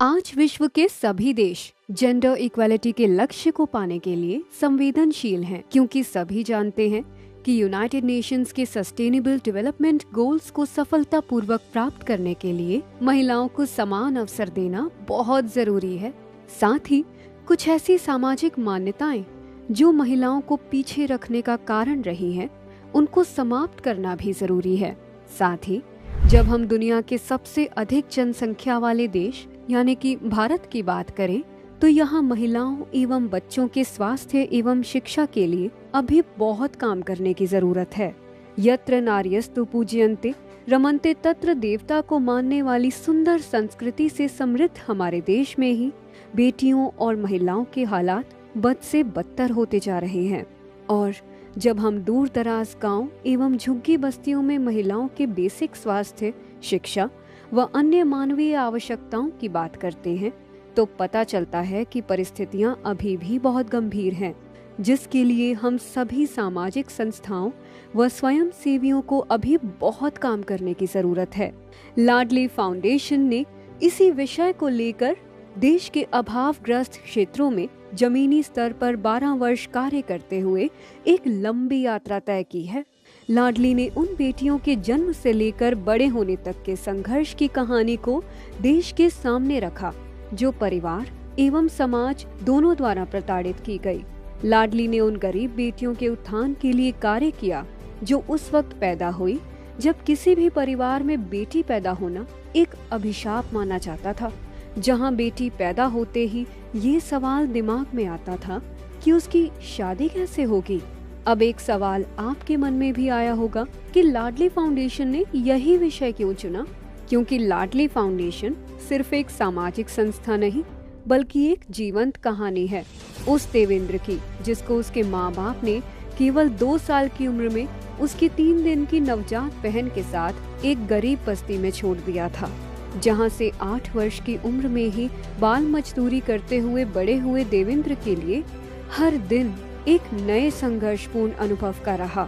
आज विश्व के सभी देश जेंडर इक्वालिटी के लक्ष्य को पाने के लिए संवेदनशील हैं, क्योंकि सभी जानते हैं कि यूनाइटेड नेशंस के सस्टेनेबल डेवलपमेंट गोल्स को सफलतापूर्वक प्राप्त करने के लिए महिलाओं को समान अवसर देना बहुत जरूरी है। साथ ही कुछ ऐसी सामाजिक मान्यताएं जो महिलाओं को पीछे रखने का कारण रही हैं, उनको समाप्त करना भी जरूरी है। साथ ही जब हम दुनिया के सबसे अधिक जनसंख्या वाले देश यानी कि भारत की बात करें, तो यहाँ महिलाओं एवं बच्चों के स्वास्थ्य एवं शिक्षा के लिए अभी बहुत काम करने की जरूरत है। यत्र नार्यस्तु पूज्यन्ते रमन्ते तत्र देवता को मानने वाली सुंदर संस्कृति से समृद्ध हमारे देश में ही बेटियों और महिलाओं के हालात बद से बदतर होते जा रहे हैं। और जब हम दूर दराज गाँव एवं झुग्गी बस्तियों में महिलाओं के बेसिक स्वास्थ्य, शिक्षा व अन्य मानवीय आवश्यकताओं की बात करते हैं, तो पता चलता है कि परिस्थितियां अभी भी बहुत गंभीर हैं, जिसके लिए हम सभी सामाजिक संस्थाओं व स्वयं सेवियों को अभी बहुत काम करने की जरूरत है। लाडली फाउंडेशन ने इसी विषय को लेकर देश के अभावग्रस्त क्षेत्रों में जमीनी स्तर पर 12 वर्ष कार्य करते हुए एक लंबी यात्रा तय की है। लाडली ने उन बेटियों के जन्म से लेकर बड़े होने तक के संघर्ष की कहानी को देश के सामने रखा, जो परिवार एवं समाज दोनों द्वारा प्रताड़ित की गई। लाडली ने उन गरीब बेटियों के उत्थान के लिए कार्य किया जो उस वक्त पैदा हुई जब किसी भी परिवार में बेटी पैदा होना एक अभिशाप माना जाता था, जहां बेटी पैदा होते ही ये सवाल दिमाग में आता था कि उसकी शादी कैसे होगी। अब एक सवाल आपके मन में भी आया होगा कि लाडली फाउंडेशन ने यही विषय क्यों चुना, क्योंकि लाडली फाउंडेशन सिर्फ एक सामाजिक संस्था नहीं बल्कि एक जीवंत कहानी है उस देवेंद्र की, जिसको उसके माँ बाप ने केवल 2 साल की उम्र में उसकी 3 दिन की नवजात बहन के साथ एक गरीब बस्ती में छोड़ दिया था, जहां से 8 वर्ष की उम्र में ही बाल मजदूरी करते हुए बड़े हुए देवेंद्र के लिए हर दिन एक नए संघर्षपूर्ण अनुभव का रहा,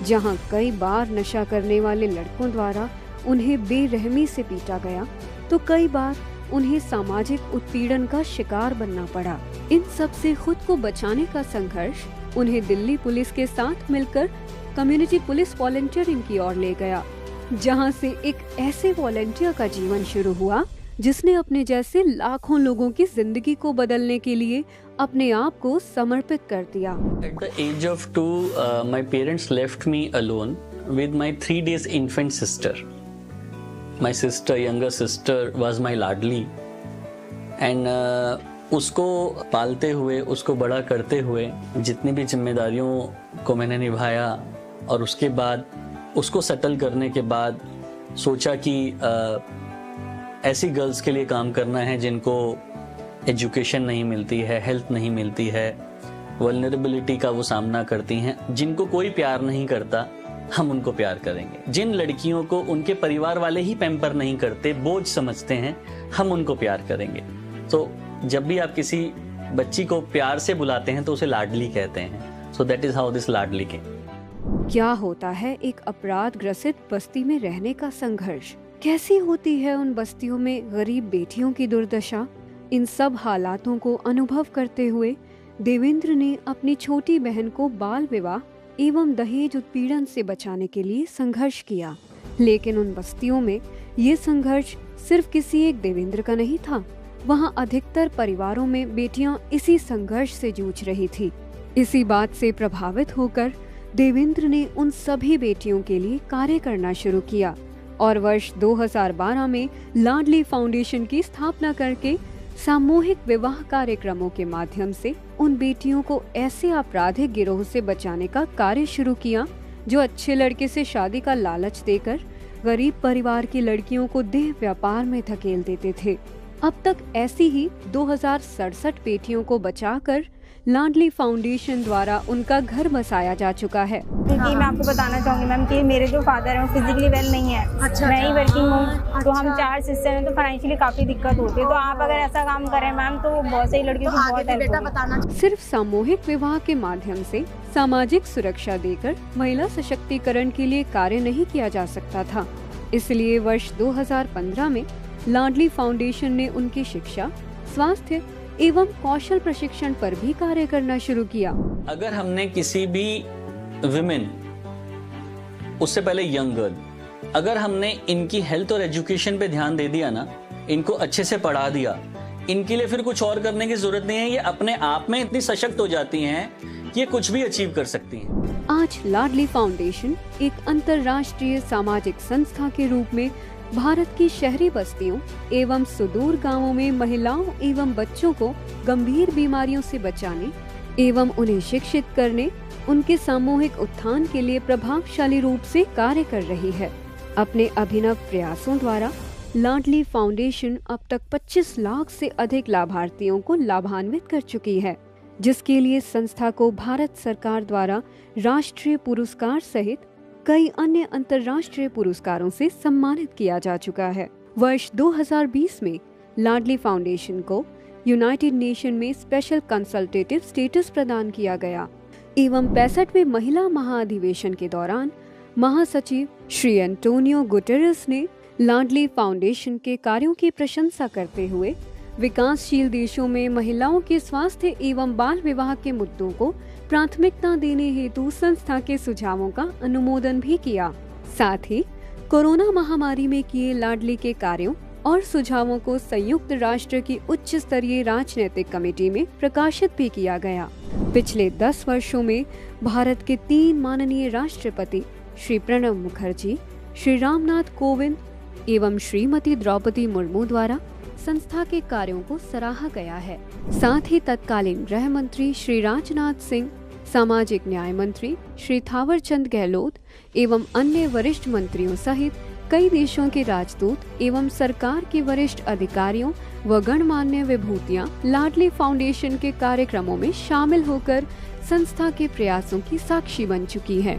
जहां कई बार नशा करने वाले लड़कों द्वारा उन्हें बेरहमी से पीटा गया, तो कई बार उन्हें सामाजिक उत्पीड़न का शिकार बनना पड़ा। इन सब से खुद को बचाने का संघर्ष उन्हें दिल्ली पुलिस के साथ मिलकर कम्युनिटी पुलिस वॉलंटियरिंग की ओर ले गया, जहां से एक ऐसे वॉलंटियर का जीवन शुरू हुआ जिसने अपने जैसे लाखों लोगों की जिंदगी को बदलने के लिए अपने आप को समर्पित कर दिया। At the age of 2, my parents left me alone with my 3 days infant sister. My sister, younger sister, was my Ladli, and उसको पालते हुए, उसको बड़ा करते हुए जितनी भी जिम्मेदारियों को मैंने निभाया, और उसके बाद उसको सेटल करने के बाद सोचा कि ऐसी गर्ल्स के लिए काम करना है जिनको एजुकेशन नहीं मिलती है, हेल्थ नहीं मिलती है, वल्नरेबिलिटी का वो सामना करती हैं, जिनको कोई प्यार नहीं करता, हम उनको प्यार करेंगे। जिन लड़कियों को उनके परिवार वाले ही पैम्पर नहीं करते, बोझ समझते हैं, हम उनको प्यार करेंगे। तो जब भी आप किसी बच्ची को प्यार से बुलाते हैं तो उसे लाडली कहते हैं। So that is how this Ladli came. क्या होता है एक अपराध ग्रसित बस्ती में रहने का संघर्ष? कैसी होती है उन बस्तियों में गरीब बेटियों की दुर्दशा? इन सब हालातों को अनुभव करते हुए देवेंद्र ने अपनी छोटी बहन को बाल विवाह एवं दहेज उत्पीड़न से बचाने के लिए संघर्ष किया। लेकिन उन बस्तियों में ये संघर्ष सिर्फ किसी एक देवेंद्र का नहीं था, वहाँ अधिकतर परिवारों में बेटियां इसी संघर्ष से जूझ रही थी। इसी बात से प्रभावित होकर देवेंद्र ने उन सभी बेटियों के लिए कार्य करना शुरू किया और वर्ष 2012 में लाडली फाउंडेशन की स्थापना करके सामूहिक विवाह कार्यक्रमों के माध्यम से उन बेटियों को ऐसे आपराधिक गिरोह से बचाने का कार्य शुरू किया जो अच्छे लड़के से शादी का लालच देकर गरीब परिवार की लड़कियों को देह व्यापार में धकेल देते थे। अब तक ऐसी ही 2067 बेटियों को बचाकर लाडली फाउंडेशन द्वारा उनका घर बसाया जा चुका है। क्योंकि मैं आपको बताना चाहूँगी मैम कि मेरे जो फादर हैं वो फिजिकली वेल नहीं है। मैं ही वर्किंग हूँ, तो हम 4 सिस्टर हैं, तो फाइनेंशियली काफ़ी दिक्कत होती है। तो आप अगर ऐसा काम करें मैम तो बहुत सही लड़कियों को बहुत हेल्प होगी। सिर्फ सामूहिक विवाह के माध्यम से सामाजिक सुरक्षा देकर महिला सशक्तिकरण के लिए कार्य नहीं किया जा सकता था। इसलिए वर्ष 2015 में लाडली फाउंडेशन ने उनकी शिक्षा, स्वास्थ्य एवं कौशल प्रशिक्षण पर भी कार्य करना शुरू किया। अगर हमने किसी भी विमेन, उससे पहले यंग गर्ल, अगर हमने इनकी हेल्थ और एजुकेशन पे ध्यान दे दिया ना, इनको अच्छे से पढ़ा दिया, इनके लिए फिर कुछ और करने की जरूरत नहीं है। ये अपने आप में इतनी सशक्त हो जाती हैं कि ये कुछ भी अचीव कर सकती हैं। आज लाडली फाउंडेशन एक अंतर्राष्ट्रीय सामाजिक संस्था के रूप में भारत की शहरी बस्तियों एवं सुदूर गांवों में महिलाओं एवं बच्चों को गंभीर बीमारियों से बचाने एवं उन्हें शिक्षित करने, उनके सामूहिक उत्थान के लिए प्रभावशाली रूप से कार्य कर रही है। अपने अभिनव प्रयासों द्वारा लाडली फाउंडेशन अब तक 25 लाख से अधिक लाभार्थियों को लाभान्वित कर चुकी है, जिसके लिए संस्था को भारत सरकार द्वारा राष्ट्रीय पुरस्कार सहित कई अन्य अंतर्राष्ट्रीय पुरस्कारों से सम्मानित किया जा चुका है। वर्ष 2020 में लाडली फाउंडेशन को यूनाइटेड नेशन में स्पेशल कंसल्टेटिव स्टेटस प्रदान किया गया एवं 65वें महिला महाअधिवेशन के दौरान महासचिव श्री एंटोनियो गुटेरेस ने लाडली फाउंडेशन के कार्यों की प्रशंसा करते हुए विकासशील देशों में महिलाओं के स्वास्थ्य एवं बाल विवाह के मुद्दों को प्राथमिकता देने हेतु संस्था के सुझावों का अनुमोदन भी किया। साथ ही कोरोना महामारी में किए लाडली के कार्यों और सुझावों को संयुक्त राष्ट्र की उच्च स्तरीय राजनीतिक कमेटी में प्रकाशित भी किया गया। पिछले 10 वर्षों में भारत के 3 माननीय राष्ट्रपति श्री प्रणब मुखर्जी, श्री रामनाथ कोविंद एवं श्रीमती द्रौपदी मुर्मू द्वारा संस्था के कार्यों को सराहा गया है। साथ ही तत्कालीन गृह मंत्री श्री राजनाथ सिंह, सामाजिक न्याय मंत्री श्री थावरचंद गहलोत एवं अन्य वरिष्ठ मंत्रियों सहित कई देशों के राजदूत एवं सरकार के वरिष्ठ अधिकारियों व गणमान्य विभूतियां लाडली फाउंडेशन के कार्यक्रमों में शामिल होकर संस्था के प्रयासों की साक्षी बन चुकी है।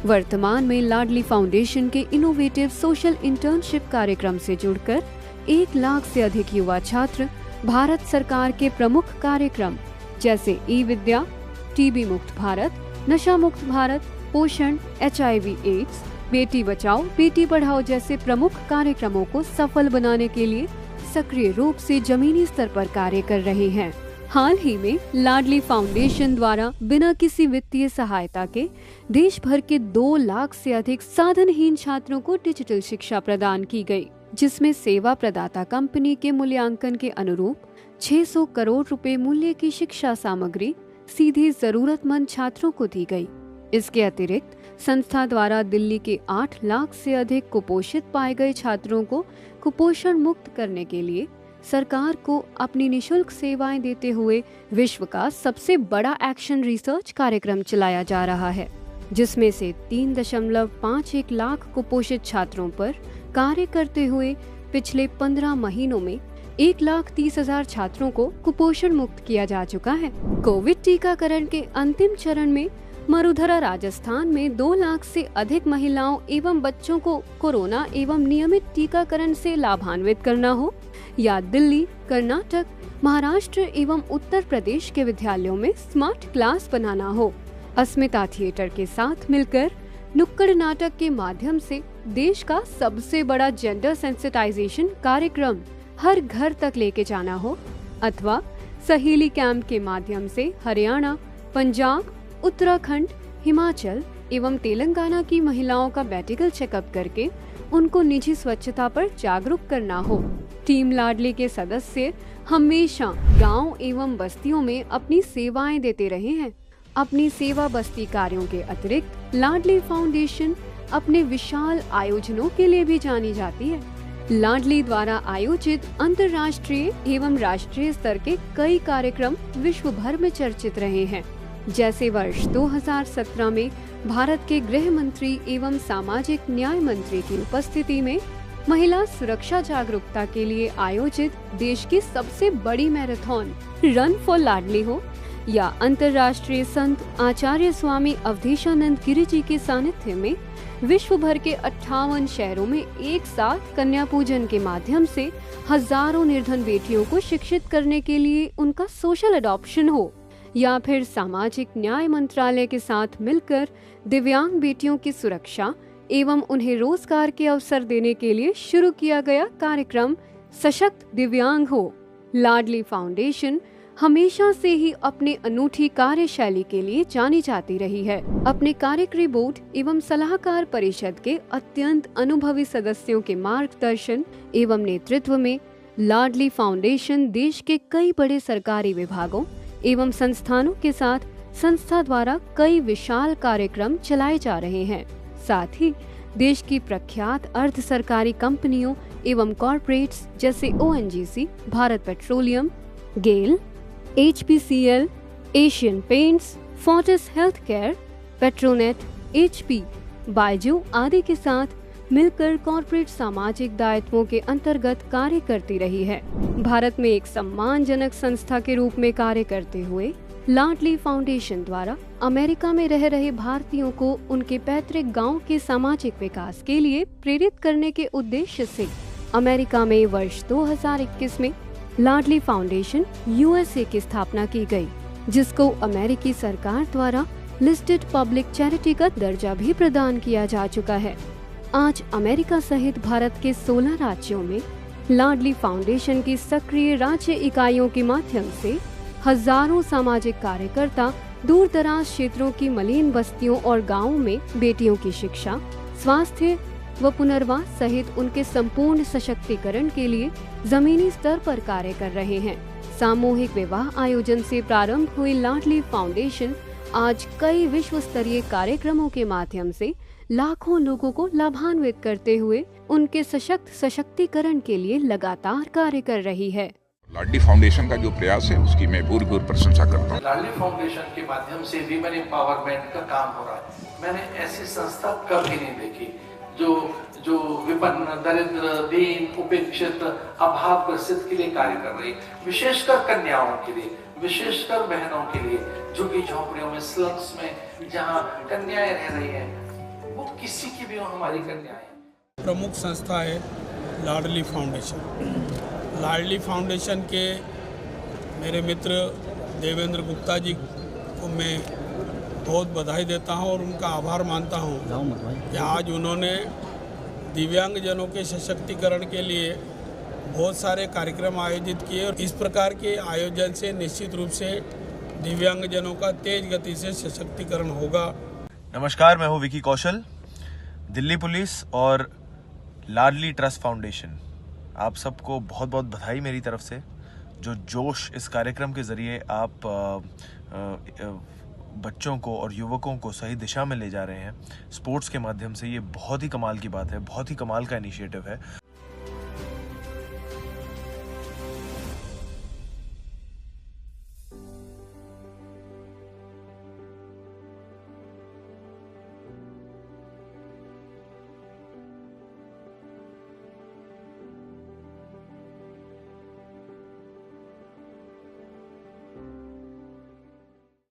वर्तमान में लाडली फाउंडेशन के इनोवेटिव सोशल इंटर्नशिप कार्यक्रम से जुड़कर 1 लाख से अधिक युवा छात्र भारत सरकार के प्रमुख कार्यक्रम जैसे ई-विद्या, टीबी मुक्त भारत, नशा मुक्त भारत, पोषण, HIV एड्स, बेटी बचाओ बेटी पढ़ाओ जैसे प्रमुख कार्यक्रमों को सफल बनाने के लिए सक्रिय रूप से जमीनी स्तर पर कार्य कर रहे हैं। हाल ही में लाडली फाउंडेशन द्वारा बिना किसी वित्तीय सहायता के देश भर के 2 लाख से अधिक साधनहीन छात्रों को डिजिटल शिक्षा प्रदान की गई, जिसमें सेवा प्रदाता कंपनी के मूल्यांकन के अनुरूप 600 करोड़ रुपए मूल्य की शिक्षा सामग्री सीधे जरूरतमंद छात्रों को दी गई। इसके अतिरिक्त संस्था द्वारा दिल्ली के 8 लाख से अधिक कुपोषित पाए गए छात्रों को कुपोषण मुक्त करने के लिए सरकार को अपनी निशुल्क सेवाएं देते हुए विश्व का सबसे बड़ा एक्शन रिसर्च कार्यक्रम चलाया जा रहा है, जिसमें से 3.51 लाख कुपोषित छात्रों पर कार्य करते हुए पिछले 15 महीनों में 1,30,000 छात्रों को कुपोषण मुक्त किया जा चुका है। कोविड टीकाकरण के अंतिम चरण में मरुधरा राजस्थान में 2 लाख से अधिक महिलाओं एवं बच्चों को कोरोना एवं नियमित टीकाकरण से लाभान्वित करना हो, या दिल्ली, कर्नाटक, महाराष्ट्र एवं उत्तर प्रदेश के विद्यालयों में स्मार्ट क्लास बनाना हो, अस्मिता थिएटर के साथ मिलकर नुक्कड़ नाटक के माध्यम से देश का सबसे बड़ा जेंडर सेंसिटाइजेशन कार्यक्रम हर घर तक लेके जाना हो, अथवा सहेली कैंप के माध्यम से हरियाणा, पंजाब, उत्तराखंड, हिमाचल एवं तेलंगाना की महिलाओं का मेडिकल चेकअप करके उनको निजी स्वच्छता पर जागरूक करना हो। टीम लाडली के सदस्य हमेशा गांव एवं बस्तियों में अपनी सेवाएं देते रहे हैं। अपनी सेवा बस्ती कार्यों के अतिरिक्त लाडली फाउंडेशन अपने विशाल आयोजनों के लिए भी जानी जाती है। लाडली द्वारा आयोजित अंतर्राष्ट्रीय एवं राष्ट्रीय स्तर के कई कार्यक्रम विश्व भर में चर्चित रहे हैं, जैसे वर्ष 2017 में भारत के गृह मंत्री एवं सामाजिक न्याय मंत्री की उपस्थिति में महिला सुरक्षा जागरूकता के लिए आयोजित देश की सबसे बड़ी मैराथन रन फॉर लाडली हो, या अंतर्राष्ट्रीय संत आचार्य स्वामी अवधेशानंद गिरी जी के सानिध्य में विश्व भर के 58 शहरों में एक साथ कन्या पूजन के माध्यम से हजारों निर्धन बेटियों को शिक्षित करने के लिए उनका सोशल अडॉप्शन हो, या फिर सामाजिक न्याय मंत्रालय के साथ मिलकर दिव्यांग बेटियों की सुरक्षा एवं उन्हें रोजगार के अवसर देने के लिए शुरू किया गया कार्यक्रम सशक्त दिव्यांग हो। लाडली फाउंडेशन हमेशा से ही अपने अनूठी कार्यशैली के लिए जानी जाती रही है। अपने कार्यकारी बोर्ड एवं सलाहकार परिषद के अत्यंत अनुभवी सदस्यों के मार्गदर्शन एवं नेतृत्व में लाडली फाउंडेशन देश के कई बड़े सरकारी विभागों एवं संस्थानों के साथ संस्था द्वारा कई विशाल कार्यक्रम चलाए जा रहे हैं। साथ ही देश की प्रख्यात अर्ध सरकारी कंपनियों एवं कॉरपोरेट्स जैसे ONGC, भारत पेट्रोलियम, गेल, HPCL, Asian paints, Fortis healthcare, Petronet, HP, Byju आदि के साथ मिलकर कॉर्पोरेट सामाजिक दायित्वों के अंतर्गत कार्य करती रही है। भारत में एक सम्मानजनक संस्था के रूप में कार्य करते हुए लाडली फाउंडेशन द्वारा अमेरिका में रह रहे भारतीयों को उनके पैतृक गांव के सामाजिक विकास के लिए प्रेरित करने के उद्देश्य से अमेरिका में वर्ष 2021 में लाडली फाउंडेशन USA की स्थापना की गई, जिसको अमेरिकी सरकार द्वारा लिस्टेड पब्लिक चैरिटी का दर्जा भी प्रदान किया जा चुका है। आज अमेरिका सहित भारत के 16 राज्यों में लाडली फाउंडेशन की सक्रिय राज्य इकाइयों के माध्यम से हजारों सामाजिक कार्यकर्ता दूर दराज क्षेत्रों की मलिन बस्तियों और गांवों में बेटियों की शिक्षा, स्वास्थ्य व पुनर्वास सहित उनके संपूर्ण सशक्तिकरण के लिए जमीनी स्तर पर कार्य कर रहे हैं। सामूहिक विवाह आयोजन से प्रारंभ हुई लाडली फाउंडेशन आज कई विश्व स्तरीय कार्यक्रमों के माध्यम से लाखों लोगों को लाभान्वित करते हुए उनके सशक्त सशक्तिकरण के लिए लगातार कार्य कर रही है। लाडली फाउंडेशन का जो प्रयास है उसकी मैं भूरी प्रशंसा करता हूँ। लाडली फाउंडेशन के माध्यम से वीमेन एम्पावरमेंट का काम हो रहा है। मैंने ऐसी संस्था कभी नहीं देखी जो विपन्न, दरिद्र, दीन, उपेक्षित, अभाव ग्रसित के लिए कार्य कर रही, विशेषकर कन्याओं के लिए, विशेषकर बहनों के लिए, जो कि झोंपड़ियों में, स्लम्स में जहाँ कन्याएं रह रही हैं, वो किसी की भी हमारी कन्याएं। प्रमुख संस्था है लाडली फाउंडेशन। लाडली फाउंडेशन के मेरे मित्र देवेंद्र गुप्ता जी को मैं बहुत बधाई देता हूं और उनका आभार मानता हूं कि आज उन्होंने दिव्यांगजनों के सशक्तिकरण के लिए बहुत सारे कार्यक्रम आयोजित किए और इस प्रकार के आयोजन से निश्चित रूप से दिव्यांगजनों का तेज गति से सशक्तिकरण होगा। नमस्कार, मैं हूं विकी कौशल। दिल्ली पुलिस और लाडली ट्रस्ट फाउंडेशन, आप सबको बहुत बहुत बधाई मेरी तरफ से। जो जोश इस कार्यक्रम के ज़रिए आप बच्चों को और युवकों को सही दिशा में ले जा रहे हैं स्पोर्ट्स के माध्यम से, ये बहुत ही कमाल की बात है, बहुत ही कमाल का इनिशिएटिव है।